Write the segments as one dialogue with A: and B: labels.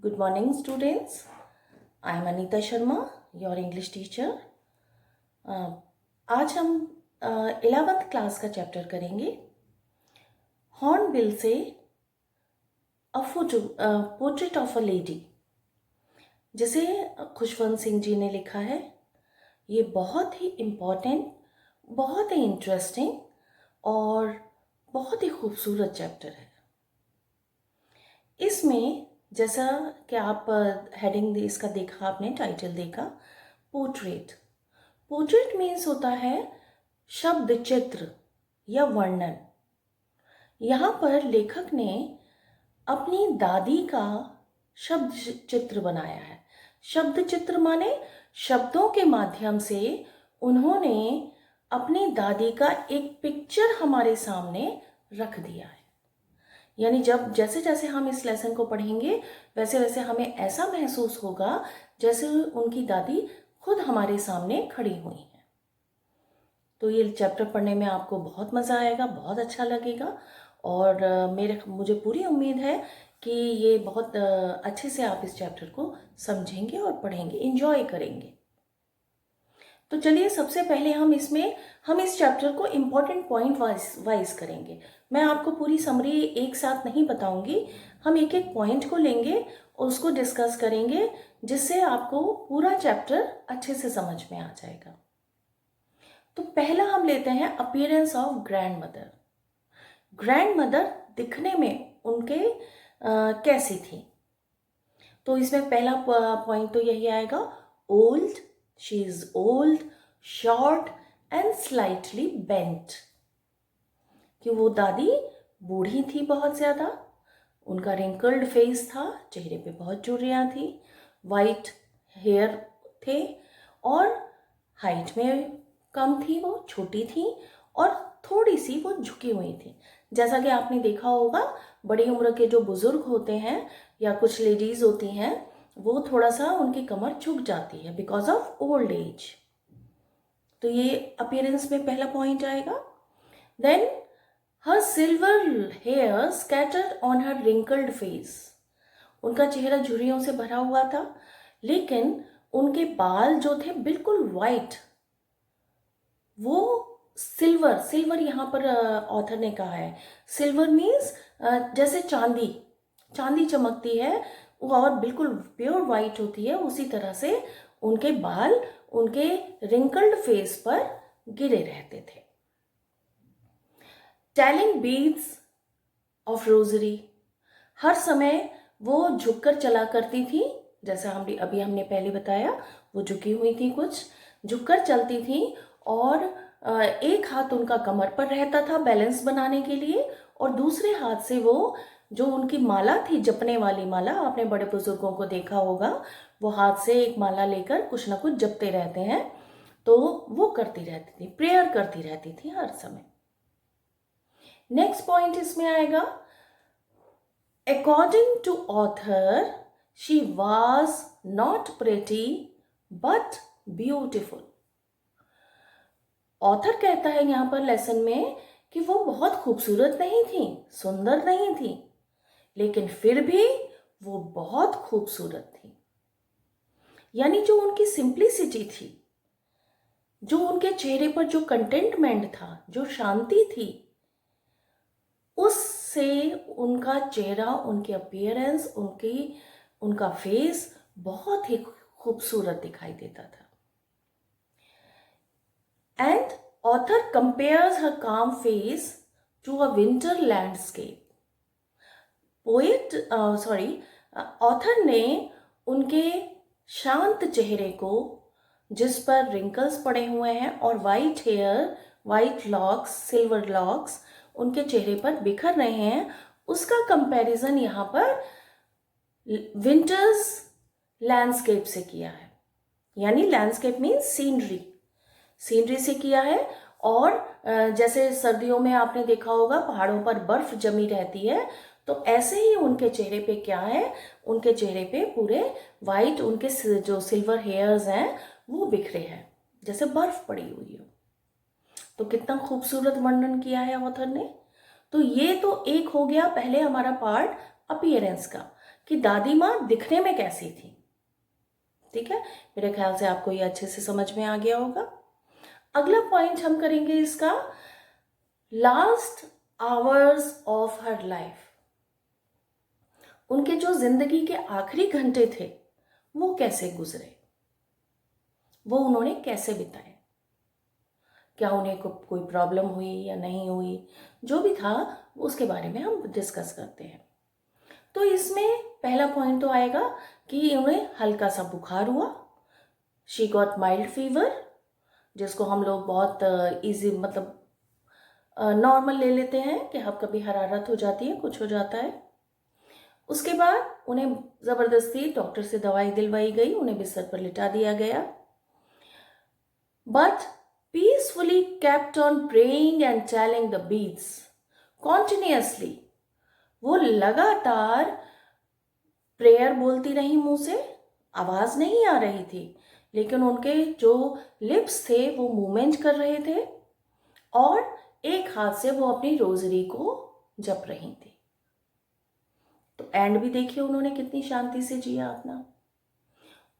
A: Good morning, students. I am Anita Sharma, your English teacher. आज हम 11th class का chapter करेंगे. Hornbill से पोर्ट्रेट ऑफ अ लेडी, जिसे खुशवंत सिंह जी ने लिखा है. ये बहुत ही इम्पॉर्टेंट, बहुत ही इंटरेस्टिंग और बहुत ही खूबसूरत चैप्टर है. इसमें जैसा कि आप हेडिंग इसका देखा, आपने टाइटल देखा, पोर्ट्रेट. पोर्ट्रेट मीन्स होता है शब्द चित्र या वर्णन. यहाँ पर लेखक ने अपनी दादी का शब्द चित्र बनाया है. शब्द चित्र माने शब्दों के माध्यम से उन्होंने अपनी दादी का एक पिक्चर हमारे सामने रख दिया है. यानी जब जैसे जैसे हम इस लेसन को पढ़ेंगे वैसे वैसे हमें ऐसा महसूस होगा जैसे उनकी दादी खुद हमारे सामने खड़ी हुई हैं. तो ये चैप्टर पढ़ने में आपको बहुत मज़ा आएगा, बहुत अच्छा लगेगा और मुझे पूरी उम्मीद है कि ये बहुत अच्छे से आप इस चैप्टर को समझेंगे और पढ़ेंगे, एंजॉय करेंगे. तो चलिए, सबसे पहले हम इस चैप्टर को इम्पॉर्टेंट पॉइंट वाइज करेंगे. मैं आपको पूरी समरी एक साथ नहीं बताऊंगी. हम एक एक पॉइंट को लेंगे और उसको डिस्कस करेंगे, जिससे आपको पूरा चैप्टर अच्छे से समझ में आ जाएगा. तो पहला हम लेते हैं appearance of grand mother. Grand mother दिखने में उनके कैसी थी. तो इसमें पहला पॉइंट तो यही आएगा, old. She is old, short and slightly bent. कि वो दादी बूढ़ी थी बहुत ज़्यादा. उनका रिंकल्ड फेस था, चेहरे पे बहुत झुर्रियाँ थी, वाइट हेयर थे और हाइट में कम थी, वो छोटी थी और थोड़ी सी वो झुकी हुई थी. जैसा कि आपने देखा होगा, बड़ी उम्र के जो बुजुर्ग होते हैं या कुछ लेडीज़ होती हैं, वो थोड़ा सा उनकी कमर झुक जाती है बिकॉज ऑफ ओल्ड एज. तो ये अपीयरेंस में पहला पॉइंट आएगा. Then her silver hair scattered on her wrinkled face. उनका चेहरा झुर्रियों से भरा हुआ था, लेकिन उनके बाल जो थे बिल्कुल वाइट. वो सिल्वर यहाँ पर ऑथर ने कहा है, सिल्वर मीन्स जैसे चांदी चमकती है और बिल्कुल प्योर वाइट होती है, उसी तरह से उनके बाल उनके रिंकल्ड फेस पर गिरे रहते थे. Telling beads of rosary. हर समय वो झुककर चला करती थी, जैसा हमने पहले बताया, वो झुकी हुई थी, कुछ झुककर चलती थी और एक हाथ उनका कमर पर रहता था बैलेंस बनाने के लिए और दूसरे हाथ से वो जो उनकी माला थी, जपने वाली माला, आपने बड़े बुजुर्गों को देखा होगा, वो हाथ से एक माला लेकर कुछ ना कुछ जपते रहते हैं, तो वो करती रहती थी, प्रेयर करती रहती थी हर समय. नेक्स्ट पॉइंट इसमें आएगा, according to author she was not pretty but beautiful. Author कहता है यहाँ पर लेसन में कि वो बहुत खूबसूरत नहीं थी, सुंदर नहीं थी, लेकिन फिर भी वो बहुत खूबसूरत थी. यानी जो उनकी सिंप्लिसिटी थी, जो उनके चेहरे पर जो कंटेंटमेंट था, जो शांति थी, उससे उनका चेहरा, उनकी अपीयरेंस, उनका फेस बहुत ही खूबसूरत दिखाई देता था. And author compares her calm face to a winter landscape. Author ने उनके शांत चेहरे को, जिस पर रिंकल्स पड़े हुए हैं और white hair, white locks, silver locks उनके चेहरे पर बिखर रहे हैं, उसका कंपैरिजन यहाँ पर विंटर्स लैंडस्केप से किया है. यानी लैंडस्केप मीन्स सीनरी से किया है. और जैसे सर्दियों में आपने देखा होगा पहाड़ों पर बर्फ जमी रहती है, तो ऐसे ही उनके चेहरे पे क्या है, उनके चेहरे पे पूरे वाइट, उनके जो सिल्वर हेयर्स हैं वो बिखरे हैं, जैसे बर्फ पड़ी हुई हो. तो कितना खूबसूरत वर्णन किया है ऑथर ने. तो ये तो एक हो गया पहले हमारा पार्ट अपीयरेंस का, कि दादी माँ दिखने में कैसी थी। ठीक है, मेरे ख्याल से आपको ये अच्छे से समझ में आ गया होगा। अगला पॉइंट हम करेंगे इसका, last hours of her life. उनके जो जिंदगी के आखिरी घंटे थे वो कैसे गुजरे, वो उन्होंने कैसे बिताए, क्या उन्हें कोई प्रॉब्लम हुई या नहीं हुई, जो भी था उसके बारे में हम डिस्कस करते हैं। तो इसमें पहला पॉइंट तो आएगा कि उन्हें हल्का सा बुखार हुआ, शी गॉट माइल्ड फीवर, जिसको हम लोग बहुत इजी मतलब नॉर्मल ले लेते हैं कि अब कभी हरारत हो जाती है, कुछ हो जाता है। उसके बाद उन्हें ज़बरदस्ती डॉक्टर से दवाई दिलवाई गई, उन्हें बिस्तर पर लिटा दिया गया, but peacefully kept on praying and telling the beads continuously। वो लगातार प्रेयर बोलती रही, मुंह से आवाज नहीं आ रही थी, लेकिन उनके जो लिप्स थे वो मूवमेंट कर रहे थे और एक हाथ से वो अपनी रोजरी को जप रही थी। तो एंड भी देखिए उन्होंने कितनी शांति से जिया अपना।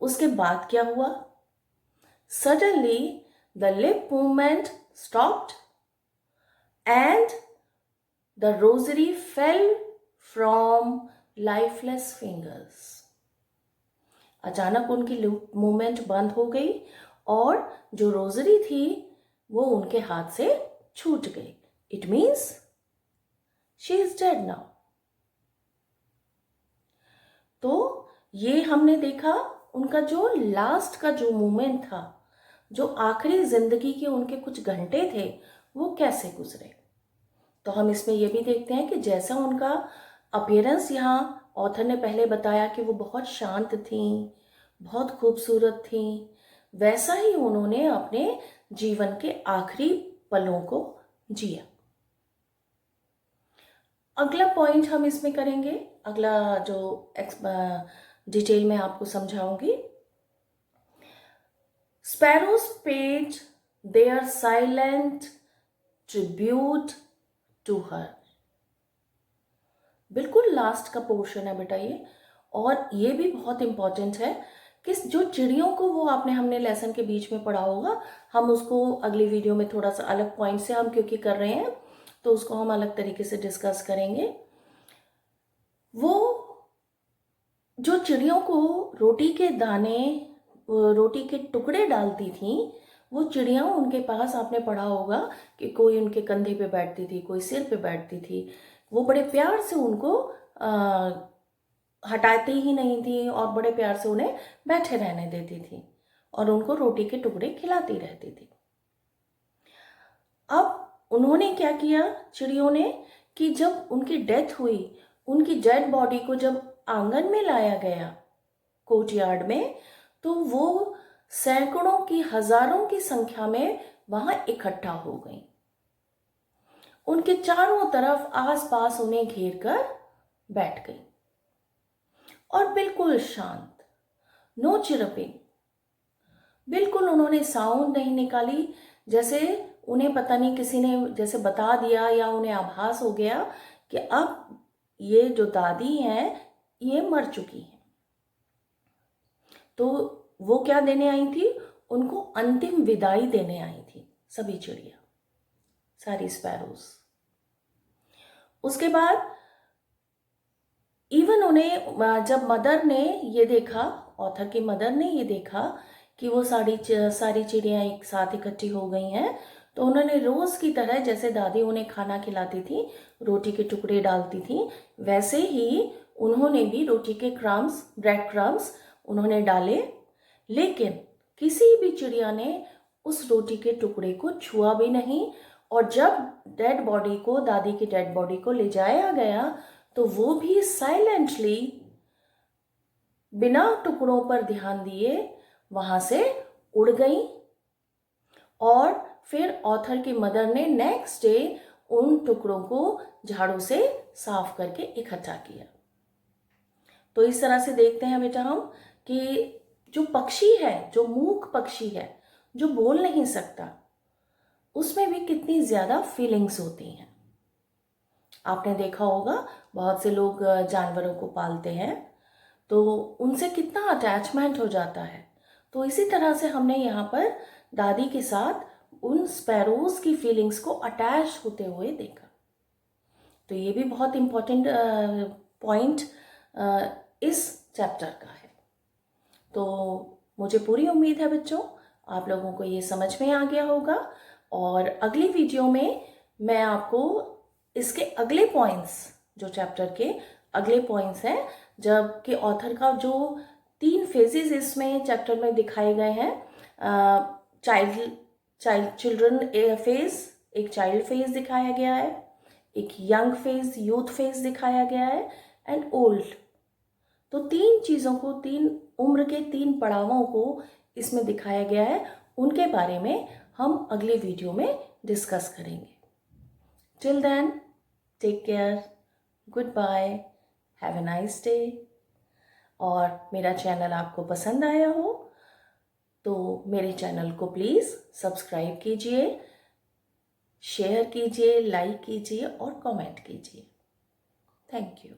A: उसके बाद क्या हुआ, suddenly the lip movement stopped and the rosary fell from lifeless fingers। अचानक उनकी मूवमेंट बंद हो गई और जो रोजरी थी वो उनके हाथ से छूट गई। It means she is dead now. तो ये हमने देखा उनका जो लास्ट का जो मोमेंट था, जो आखिरी जिंदगी के उनके कुछ घंटे थे, वो कैसे गुजरे। तो हम इसमें ये भी देखते हैं कि जैसा उनका अपीयरेंस यहाँ ऑथर ने पहले बताया कि वो बहुत शांत थी, बहुत खूबसूरत थी, वैसा ही उन्होंने अपने जीवन के आखिरी पलों को जिया। अगला पॉइंट हम इसमें करेंगे, अगला जो डिटेल में आपको समझाऊंगी। Sparrows paid their silent tribute to her. बिल्कुल लास्ट का पोर्शन है बेटा ये, और ये भी बहुत इंपॉर्टेंट है कि जो चिड़ियों को वो हमने लेसन के बीच में पढ़ा होगा, हम उसको अगली वीडियो में थोड़ा सा अलग पॉइंट से हम क्योंकि कर रहे हैं तो उसको हम अलग तरीके से डिस्कस करेंगे। वो जो चिड़ियों को रोटी के दाने, रोटी के टुकड़े डालती थी, वो चिड़िया उनके पास आपने पढ़ा होगा कि कोई उनके कंधे पे बैठती थी, कोई सिर पे बैठती थी, वो बड़े प्यार से उनको हटाती ही नहीं थी और बड़े प्यार से उन्हें बैठे रहने देती थी और उनको रोटी के टुकड़े खिलाती रहती थी। अब उन्होंने क्या किया चिड़ियों ने कि जब उनकी डेथ हुई, उनकी डेड बॉडी को जब आंगन में लाया गया कोर्टयार्ड में, तो वो सैकड़ों की, हजारों की संख्या में वहां इकट्ठा हो गई। उनके चारों तरफ आसपास उन्हें घेर कर बैठ गई और बिल्कुल शांत, नो चिरपिंग, बिल्कुल उन्होंने साउंड नहीं निकाली, जैसे उन्हें पता नहीं किसी ने जैसे बता दिया या उन्हें आभास हो गया कि अब ये जो दादी हैं ये मर चुकी हैं। तो वो क्या देने आई थी, उनको अंतिम विदाई देने आई थी सभी चिड़िया, सारी स्पैरोज। उसके बाद इवन उन्हें जब मदर ने ये देखा, ऑथर की मदर ने ये देखा कि वो सारी चिड़ियाँ एक साथ इकट्ठी हो गई हैं, तो उन्होंने रोज की तरह जैसे दादी उन्हें खाना खिलाती थी, रोटी के टुकड़े डालती थी, वैसे ही उन्होंने भी रोटी के क्रम्स, ब्रेड क्रम्स उन्होंने डाले, लेकिन किसी भी चिड़िया ने उस रोटी के टुकड़े को छुआ भी नहीं। और जब डेड बॉडी को, दादी की डेड बॉडी को ले जाया गया, तो वो भी साइलेंटली बिना टुकड़ों पर ध्यान दिए वहां से उड़ गई। और फिर ऑथर की मदर ने नेक्स्ट डे उन टुकड़ों को झाड़ू से साफ करके इकट्ठा किया। तो इस तरह से देखते हैं बेटा हम कि जो पक्षी है, जो मूक पक्षी है, जो बोल नहीं सकता, उसमें भी कितनी ज्यादा फीलिंग्स होती हैं। आपने देखा होगा बहुत से लोग जानवरों को पालते हैं तो उनसे कितना अटैचमेंट हो जाता है। तो इसी तरह से हमने यहाँ पर दादी के साथ उन स्पैरोज की फीलिंग्स को अटैच होते हुए देखा। तो ये भी बहुत इम्पोर्टेंट पॉइंट इस चैप्टर का है। तो मुझे पूरी उम्मीद है बच्चों आप लोगों को ये समझ में आ गया होगा, और अगली वीडियो में मैं आपको इसके अगले पॉइंट्स, जो चैप्टर के अगले पॉइंट्स हैं, जबकि ऑथर का जो 3 फेजेस इसमें चैप्टर में दिखाए गए हैं, चिल्ड्रन फेज, एक चाइल्ड फेज दिखाया गया है, एक यंग फेज, यूथ फेज दिखाया गया है, एंड ओल्ड। तो 3 चीज़ों को, 3 उम्र के 3 पड़ावों को इसमें दिखाया गया है। उनके बारे में हम अगले वीडियो में डिस्कस करेंगे। Till then take care, good bye, have a nice day. और मेरा चैनल आपको पसंद आया हो तो मेरे चैनल को प्लीज़ सब्सक्राइब कीजिए, शेयर कीजिए, लाइक कीजिए और कमेंट कीजिए। Thank you.